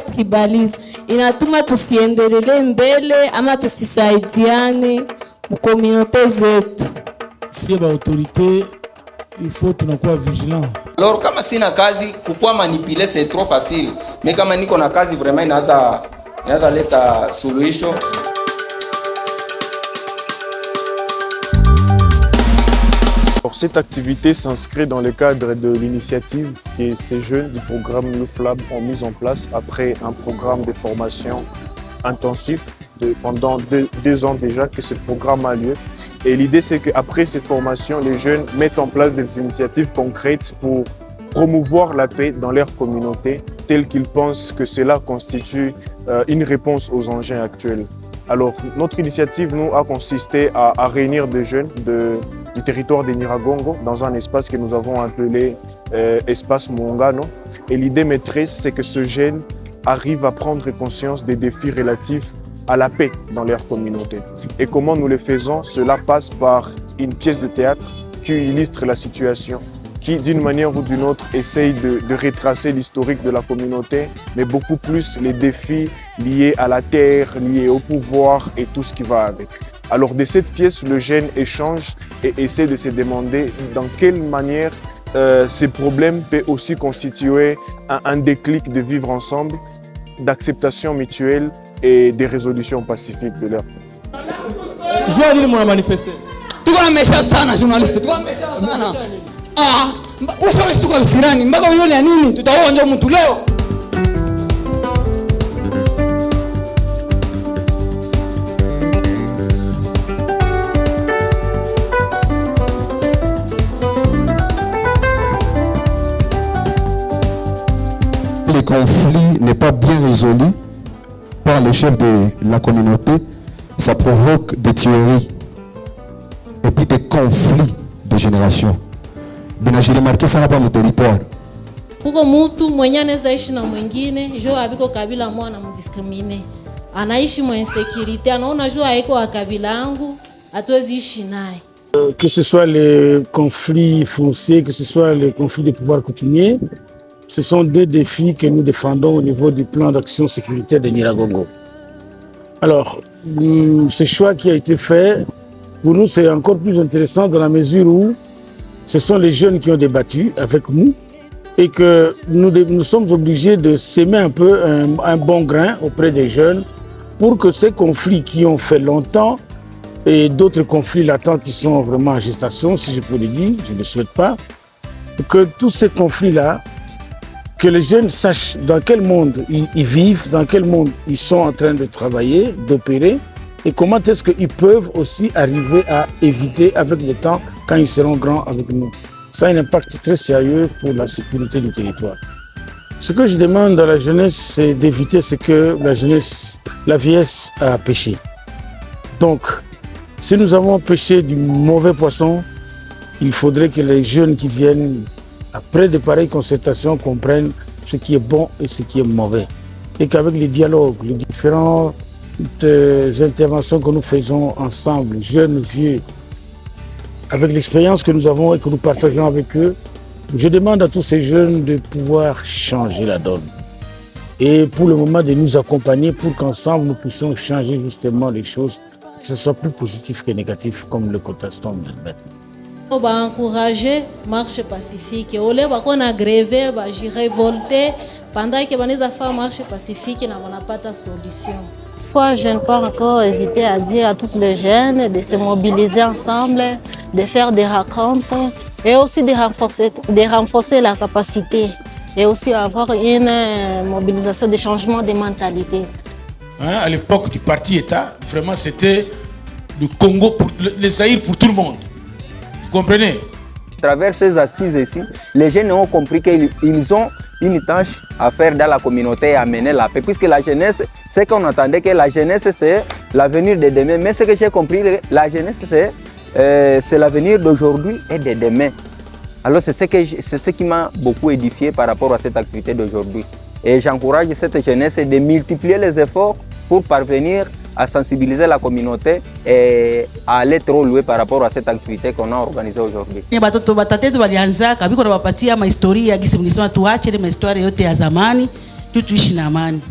tribalisme inatuma tusiendelee mbele ama tusisaidiane mkomunote zetu. Si ba autorité il faut tunakuwa vigilant. Alors kama sina kazi kukua manipuler c'est trop facile, mais kama niko na kazi vraiment inaanza leta solution. Cette activité s'inscrit dans le cadre de l'initiative que ces jeunes du programme Youth Lab ont mis en place après un programme de formation intensif pendant deux ans déjà que ce programme a lieu. Et l'idée c'est qu'après ces formations, les jeunes mettent en place des initiatives concrètes pour promouvoir la paix dans leur communauté, telle qu'ils pensent que cela constitue une réponse aux enjeux actuels. Alors notre initiative nous a consisté à réunir des jeunes du territoire de Nyiragongo dans un espace que nous avons appelé espace Mongano. Et l'idée maîtresse, c'est que ce jeune arrive à prendre conscience des défis relatifs à la paix dans leur communauté. Et comment nous le faisons? Cela passe par une pièce de théâtre qui illustre la situation, qui d'une manière ou d'une autre essaye de retracer l'historique de la communauté, mais beaucoup plus les défis liés à la terre, liés au pouvoir et tout ce qui va avec. Alors de cette pièce, le jeune échange et essaie de se demander dans quelle manière ces problèmes peuvent aussi constituer un déclic de vivre ensemble, d'acceptation mutuelle et des résolutions pacifiques de leur conflit. Jeune, il m'a manifesté. Tu connais mes chats sana, journaliste. Tu connais mes chats sana. Ah, ushawishi tu kwa sirani. Mpaka uone nini? Tutaona mtu leo. Le conflit n'est pas bien résolu par les chefs de la communauté, ça provoque des tueries et puis des conflits de génération. Bien, j'ai remarqué ça dans mon territoire. Kuko mtu mwenye anaweza ishi na mwingine, jo abiko kabila moja na mdiskrimine. Anaishi mwa insecurity, anaona jo haiko wa kabila yangu, hatuwezi ishi naye. Que ce soit les conflits fonciers, que ce soit les conflits de pouvoir coutumier, ce sont deux défis que nous défendons au niveau du plan d'action sécuritaire de Nyiragongo. Alors, ce choix qui a été fait, pour nous, c'est encore plus intéressant dans la mesure où ce sont les jeunes qui ont débattu avec nous et que nous sommes obligés de s'aimer un peu un bon grain auprès des jeunes pour que ces conflits qui ont fait longtemps et d'autres conflits latents qui sont vraiment en gestation, si je peux le dire, je ne le souhaite pas, que tous ces conflits-là, que les jeunes sachent dans quel monde ils vivent, dans quel monde ils sont en train de travailler, d'opérer, et comment est-ce qu'ils peuvent aussi arriver à éviter avec le temps quand ils seront grands avec nous. Ça a un impact très sérieux pour la sécurité du territoire. Ce que je demande à la jeunesse, c'est d'éviter ce que la vieillesse a péché. Donc, si nous avons pêché du mauvais poisson, il faudrait que les jeunes qui viennent après de pareilles concertations comprennent ce qui est bon et ce qui est mauvais. Et qu'avec les dialogues, les différentes interventions que nous faisons ensemble, jeunes, vieux, avec l'expérience que nous avons et que nous partageons avec eux, je demande à tous ces jeunes de pouvoir changer la donne. Et pour le moment de nous accompagner pour qu'ensemble nous puissions changer justement les choses, que ce soit plus positif que négatif comme le contestons maintenant. On va encourager marche pacifique. Au lieu de gréver, de révolter, pendant que les gens font marche pacifique, on n'a pas de solution. Je ne peux pas encore hésiter à dire à tous les jeunes de se mobiliser ensemble, de faire des rencontres et aussi de renforcer la capacité et aussi avoir une mobilisation de changement de mentalité. À l'époque du parti-État, vraiment c'était le Congo, le Zaïre pour tout le monde. Vous comprenez? À travers ces assises ici, les jeunes ont compris qu'ils ont une tâche à faire dans la communauté et à mener la paix. Puisque la jeunesse, c'est qu'on entendait que la jeunesse c'est l'avenir de demain. Mais ce que j'ai compris, la jeunesse c'est l'avenir d'aujourd'hui et de demain. Alors c'est ce qui m'a beaucoup édifié par rapport à cette activité d'aujourd'hui. Et j'encourage cette jeunesse de multiplier les efforts pour parvenir à sensibiliser la communauté et à aller trop loin par rapport à cette activité qu'on a organisée aujourd'hui. Batoto batatetu walianza kabiko na wapatia historia gisi mlisema tuache ile historia yote ya zamani tuishi na amani.